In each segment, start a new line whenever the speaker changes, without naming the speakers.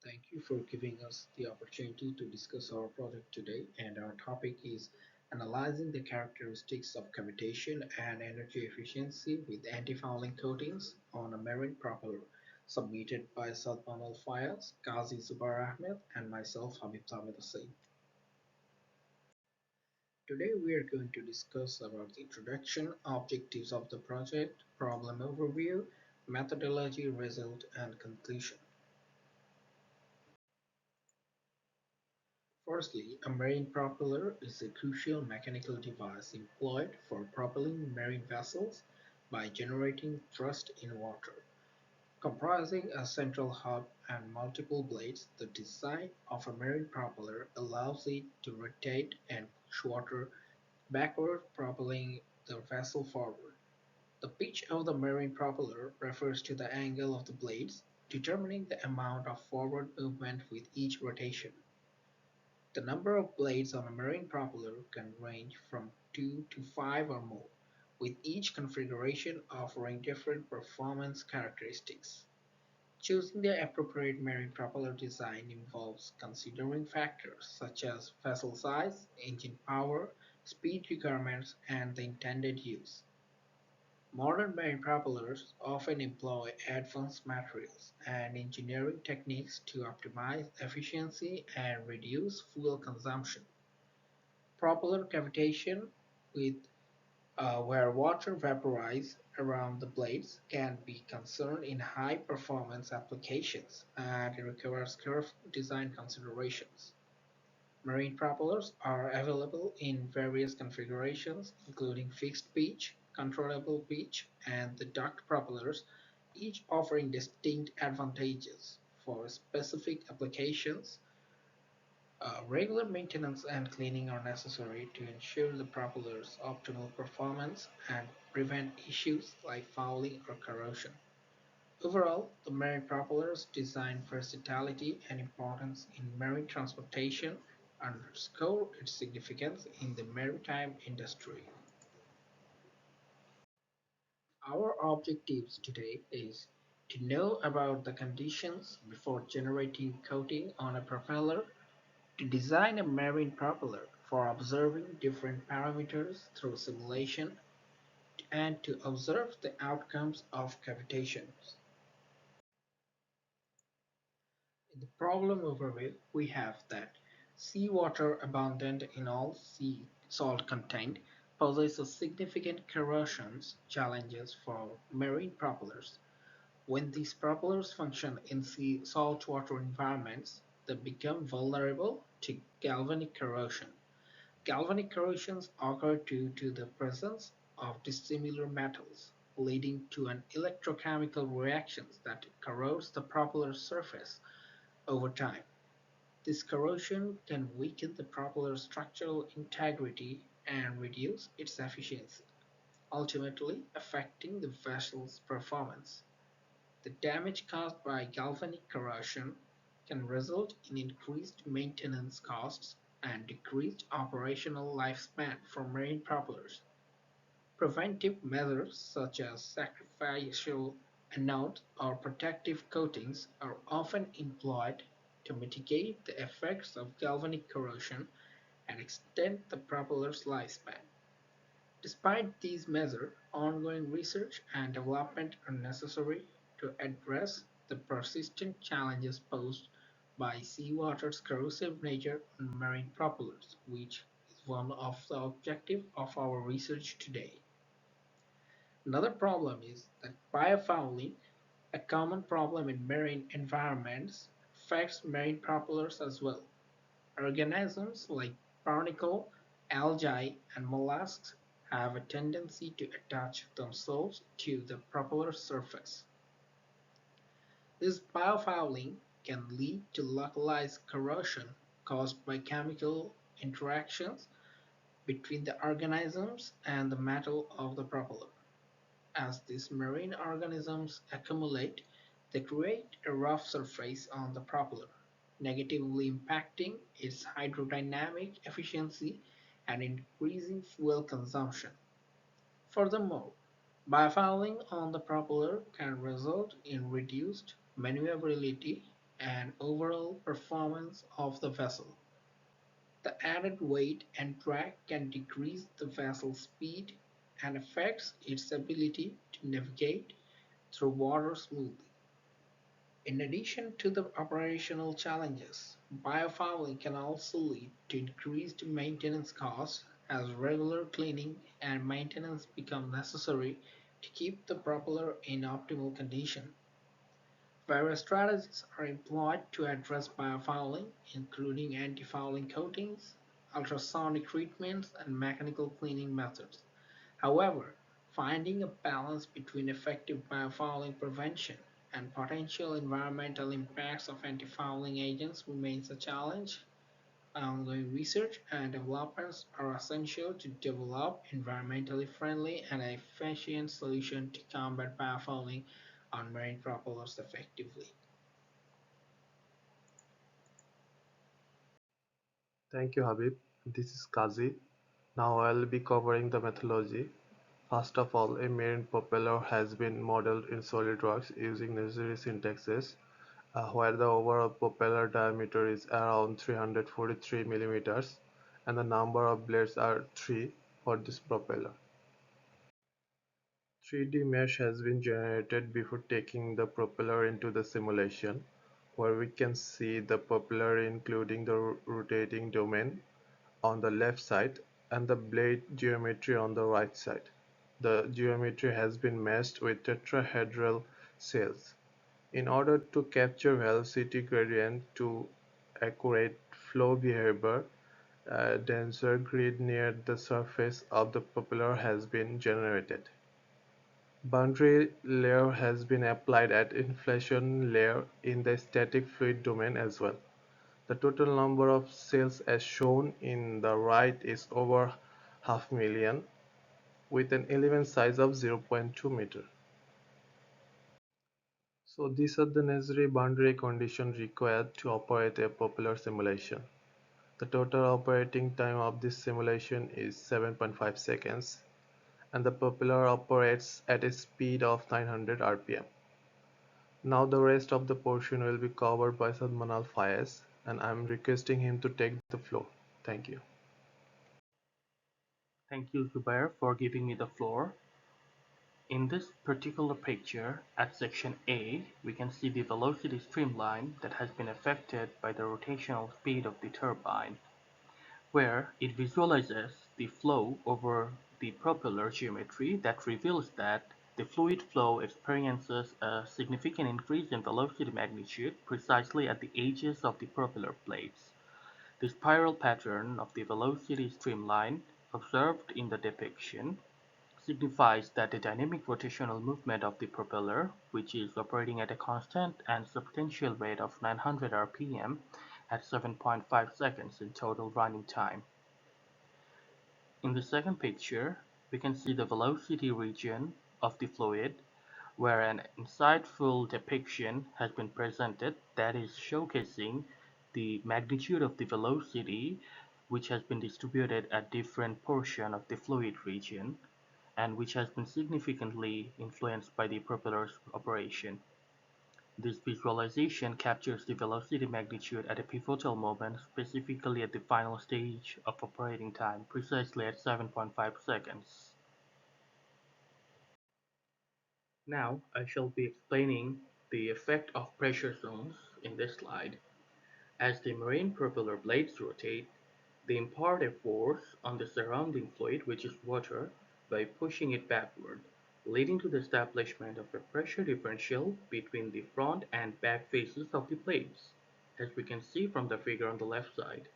Thank you for giving us the opportunity to discuss our project today, and our topic is analyzing the characteristics of cavitation and energy efficiency with antifouling coatings on a marine propeller, submitted by Salman Fayaz, Qazi Zubair Ahmed, and myself, Habib Samid Hussain. Today we are going to discuss about the introduction, objectives of the project, problem overview, methodology, result, and conclusion. Firstly, a marine propeller is a crucial mechanical device employed for propelling marine vessels by generating thrust in water. Comprising a central hub and multiple blades, the design of a marine propeller allows it to rotate and push water backward, propelling the vessel forward. The pitch of the marine propeller refers to the angle of the blades, determining the amount of forward movement with each rotation. The number of blades on a marine propeller can range from 2 to 5 or more, with each configuration offering different performance characteristics. Choosing the appropriate marine propeller design involves considering factors such as vessel size, engine power, speed requirements, and the intended use. Modern marine propellers often employ advanced materials and engineering techniques to optimize efficiency and reduce fuel consumption. Propeller cavitation, with where water vaporizes around the blades, can be concerned in high-performance applications and requires careful design considerations. Marine propellers are available in various configurations, including fixed pitch, controllable pitch, and the duct propellers, each offering distinct advantages. For specific applications, regular maintenance and cleaning are necessary to ensure the propeller's optimal performance and prevent issues like fouling or corrosion. Overall, the marine propeller's design versatility and importance in marine transportation underscore its significance in the maritime industry. Our objectives today is to know about the conditions before generating coating on a propeller, to design a marine propeller for observing different parameters through simulation, and to observe the outcomes of cavitations. In the problem overview, we have that seawater abundant in all sea salt content poses significant corrosion challenges for marine propellers. When these propellers function in sea saltwater environments, they become vulnerable to galvanic corrosion. Galvanic corrosions occur due to the presence of dissimilar metals, leading to an electrochemical reaction that corrodes the propeller surface over time. This corrosion can weaken the propeller's structural integrity and reduce its efficiency, ultimately affecting the vessel's performance. The damage caused by galvanic corrosion can result in increased maintenance costs and decreased operational lifespan for marine propellers. Preventive measures such as sacrificial anodes or protective coatings are often employed to mitigate the effects of galvanic corrosion and extend the propeller's lifespan. Despite these measures, ongoing research and development are necessary to address the persistent challenges posed by seawater's corrosive nature on marine propellers, which is one of the objectives of our research today. Another problem is that biofouling, a common problem in marine environments, affects marine propellers as well. Organisms like barnacle, algae, and mollusks have a tendency to attach themselves to the propeller surface. This biofouling can lead to localized corrosion caused by chemical interactions between the organisms and the metal of the propeller. As these marine organisms accumulate, they create a rough surface on the propeller, negatively impacting its hydrodynamic efficiency and increasing fuel consumption. Furthermore, biofouling on the propeller can result in reduced maneuverability and overall performance of the vessel. The added weight and drag can decrease the vessel's speed and affects its ability to navigate through water smoothly. In addition to the operational challenges, biofouling can also lead to increased maintenance costs as regular cleaning and maintenance become necessary to keep the propeller in optimal condition. Various strategies are employed to address biofouling, including antifouling coatings, ultrasonic treatments, and mechanical cleaning methods. However, finding a balance between effective biofouling prevention and potential environmental impacts of antifouling agents remains a challenge. Ongoing research and developments are essential to develop environmentally friendly and efficient solutions to combat biofouling on marine propellers effectively.
Thank you, Habib. This is Kazi. Now I'll be covering the methodology. First of all, a marine propeller has been modeled in SolidWorks using necessary syntaxes, where the overall propeller diameter is around 343 millimeters and the number of blades are 3 for this propeller. 3D mesh has been generated before taking the propeller into the simulation, where we can see the propeller including the rotating domain on the left side and the blade geometry on the right side. The geometry has been meshed with tetrahedral cells. In order to capture velocity gradient to accurate flow behavior, a denser grid near the surface of the propeller has been generated. Boundary layer has been applied at inflation layer in the static fluid domain as well. The total number of cells as shown in the right is over half million with an element size of 0.2 meter. So these are the necessary boundary conditions required to operate a propeller simulation. The total operating time of this simulation is 7.5 seconds and the propeller operates at a speed of 900 rpm. Now the rest of the portion will be covered by Sadmanal Fayez and I am requesting him to take the floor. Thank you.
Thank you, Zubair, for giving me the floor. In this particular picture, at section A, we can see the velocity streamline that has been affected by the rotational speed of the turbine, where it visualizes the flow over the propeller geometry that reveals that the fluid flow experiences a significant increase in velocity magnitude precisely at the edges of the propeller blades. The spiral pattern of the velocity streamline observed in the depiction signifies that the dynamic rotational movement of the propeller, which is operating at a constant and substantial rate of 900 rpm at 7.5 seconds in total running time. In the second picture, we can see the velocity region of the fluid, where an insightful depiction has been presented that is showcasing the magnitude of the velocity which has been distributed at different portions of the fluid region and which has been significantly influenced by the propeller's operation. This visualization captures the velocity magnitude at a pivotal moment, specifically at the final stage of operating time, precisely at 7.5 seconds. Now I shall be explaining the effect of pressure zones in this slide. As the marine propeller blades rotate, they impart a force on the surrounding fluid, which is water, by pushing it backward, leading to the establishment of a pressure differential between the front and back faces of the blades, as we can see from the figure on the left side.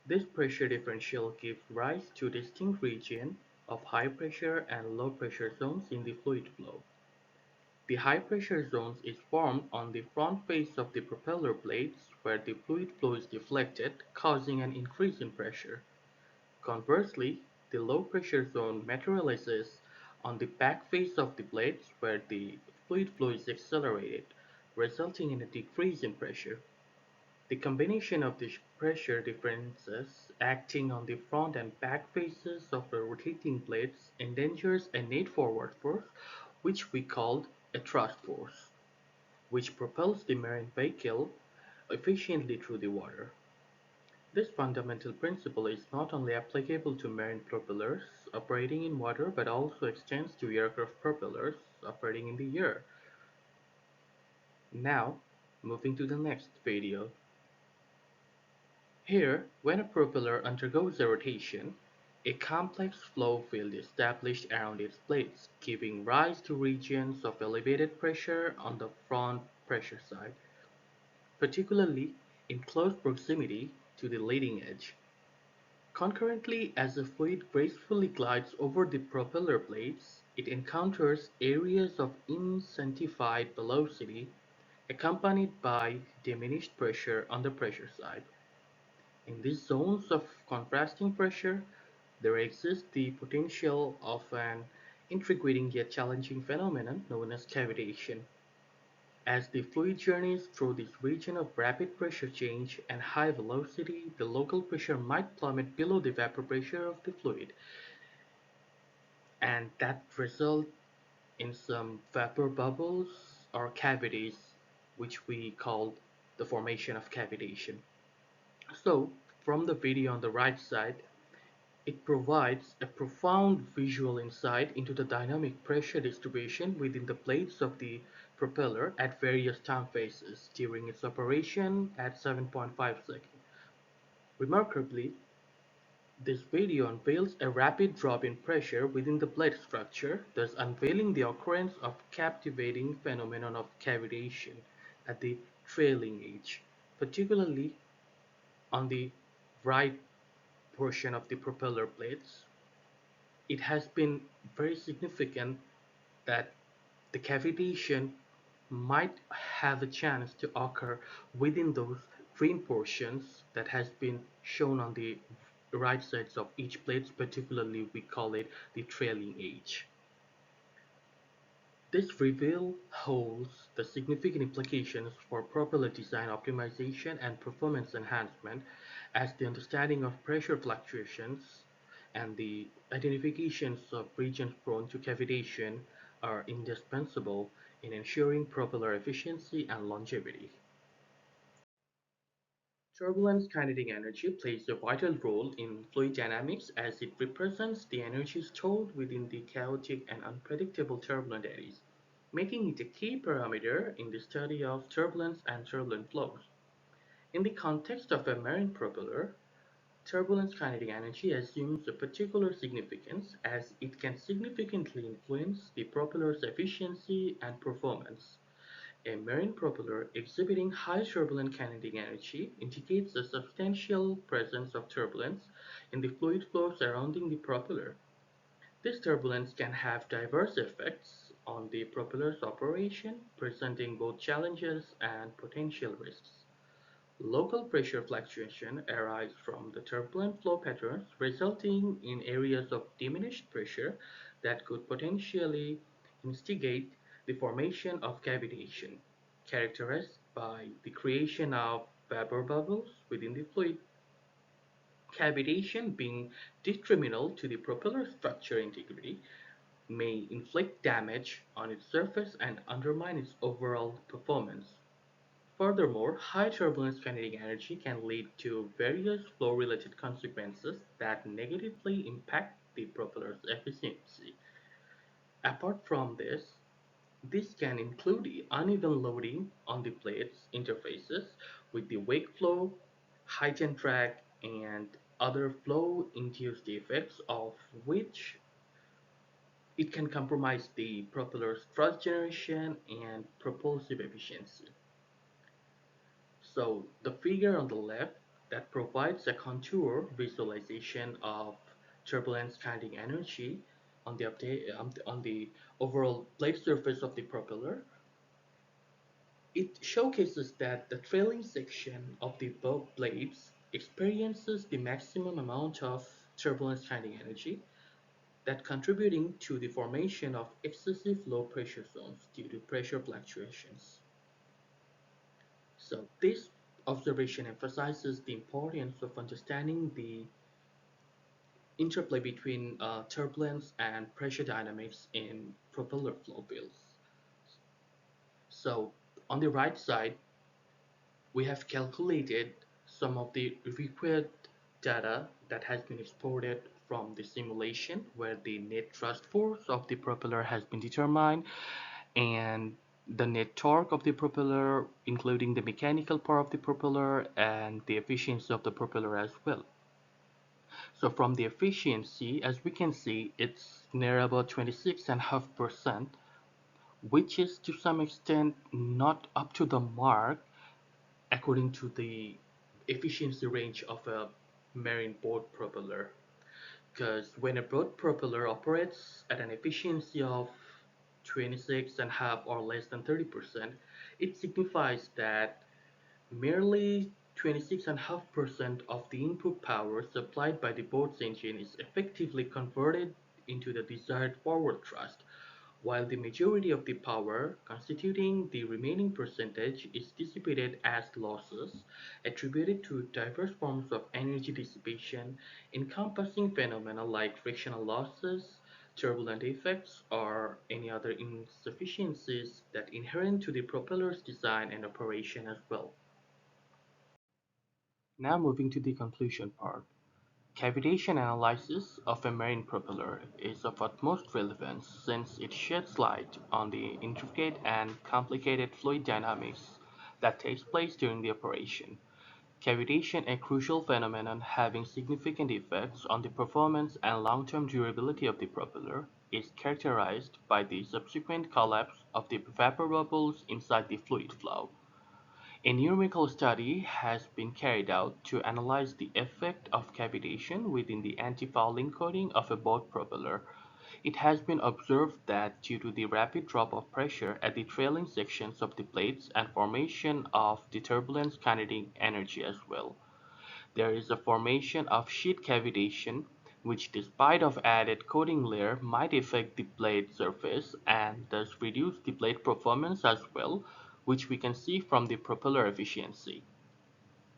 This pressure differential gives rise to distinct regions of high pressure and low pressure zones in the fluid flow. The high pressure zones is formed on the front face of the propeller blades where the fluid flow is deflected, causing an increase in pressure. Conversely, the low pressure zone materializes on the back face of the blades where the fluid flow is accelerated, resulting in a decrease in pressure. The combination of the pressure differences acting on the front and back faces of the rotating blades endangers a net forward force, which we called a thrust force. which propels the marine vehicle efficiently through the water. This fundamental principle is not only applicable to marine propellers operating in water but also extends to aircraft propellers operating in the air. Now, moving to the next video. Here, when a propeller undergoes a rotation, a complex flow field is established around its blades, giving rise to regions of elevated pressure on the front pressure side, particularly in close proximity to the leading edge. Concurrently, as the fluid gracefully glides over the propeller blades, it encounters areas of intensified velocity accompanied by diminished pressure on the pressure side. In these zones of contrasting pressure, there exists the potential of an intriguing yet challenging phenomenon known as cavitation. As the fluid journeys through this region of rapid pressure change and high velocity, the local pressure might plummet below the vapor pressure of the fluid, and that result in some vapor bubbles or cavities, which we call the formation of cavitation. So, from the video on the right side, it provides a profound visual insight into the dynamic pressure distribution within the blades of the propeller at various time phases during its operation at 7.5 seconds. Remarkably, this video unveils a rapid drop in pressure within the blade structure, thus unveiling the occurrence of captivating phenomenon of cavitation at the trailing edge, particularly on the right portion of the propeller blades. It has been very significant that the cavitation might have a chance to occur within those trim portions that has been shown on the right sides of each plate, particularly we call it the trailing edge. This reveal holds the significant implications for propeller design optimization and performance enhancement, as the understanding of pressure fluctuations and the identifications of regions prone to cavitation are indispensable in ensuring propeller efficiency and longevity. Turbulence kinetic energy plays a vital role in fluid dynamics as it represents the energy stored within the chaotic and unpredictable turbulent eddies, making it a key parameter in the study of turbulence and turbulent flows. In the context of a marine propeller, turbulence kinetic energy assumes a particular significance as it can significantly influence the propeller's efficiency and performance. A marine propeller exhibiting high turbulent kinetic energy indicates a substantial presence of turbulence in the fluid flow surrounding the propeller. This turbulence can have diverse effects on the propeller's operation, presenting both challenges and potential risks. Local pressure fluctuations arise from the turbulent flow patterns, resulting in areas of diminished pressure that could potentially instigate the formation of cavitation, characterized by the creation of vapor bubbles within the fluid. Cavitation, being detrimental to the propeller structure integrity, may inflict damage on its surface and undermine its overall performance. Furthermore, high turbulence kinetic energy can lead to various flow-related consequences that negatively impact the propeller's efficiency. Apart from this, this can include the uneven loading on the plate's interfaces with the wake flow, heightened drag, and other flow-induced effects of which it can compromise the propeller's thrust generation and propulsive efficiency. So the figure on the left that provides a contour visualization of turbulence kinetic energy on the, on the overall blade surface of the propeller, it showcases that the trailing section of the bow blades experiences the maximum amount of turbulence kinetic energy that contributing to the formation of excessive low pressure zones due to pressure fluctuations. So this observation emphasizes the importance of understanding the interplay between turbulence and pressure dynamics in propeller flow fields. So On the right side, we have calculated some of the required data that has been exported from the simulation where the net thrust force of the propeller has been determined and the net torque of the propeller, including the mechanical power of the propeller and the efficiency of the propeller as well. So from the efficiency, as we can see, it's near about 26.5%, which is to some extent not up to the mark according to the efficiency range of a marine boat propeller. Because when a boat propeller operates at an efficiency of 26.5 or less than 30%, it signifies that merely 26.5% of the input power supplied by the boat's engine is effectively converted into the desired forward thrust, while the majority of the power, constituting the remaining percentage, is dissipated as losses attributed to diverse forms of energy dissipation encompassing phenomena like frictional losses, turbulent effects, or any other insufficiencies that inherent to the propeller's design and operation as well. Now moving to the conclusion part. Cavitation analysis of a marine propeller is of utmost relevance since it sheds light on the intricate and complicated fluid dynamics that takes place during the operation. Cavitation, a crucial phenomenon having significant effects on the performance and long-term durability of the propeller, is characterized by the subsequent collapse of the vapor bubbles inside the fluid flow. A numerical study has been carried out to analyze the effect of cavitation within the antifouling coating of a boat propeller. It has been observed that due to the rapid drop of pressure at the trailing sections of the plates and formation of the turbulence kinetic energy as well, there is a formation of sheet cavitation which despite of added coating layer might affect the blade surface and thus reduce the blade performance as well, which we can see from the propeller efficiency.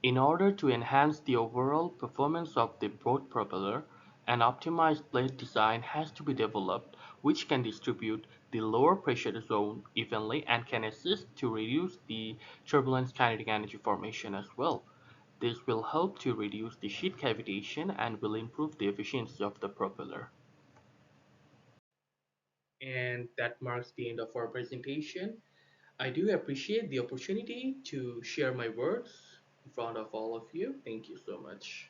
In order to enhance the overall performance of the boat propeller, an optimized blade design has to be developed which can distribute the lower pressure zone evenly and can assist to reduce the turbulence kinetic energy formation as well. This will help to reduce the sheet cavitation and will improve the efficiency of the propeller. And that marks the end of our presentation. I do appreciate the opportunity to share my words in front of all of you. Thank you so much.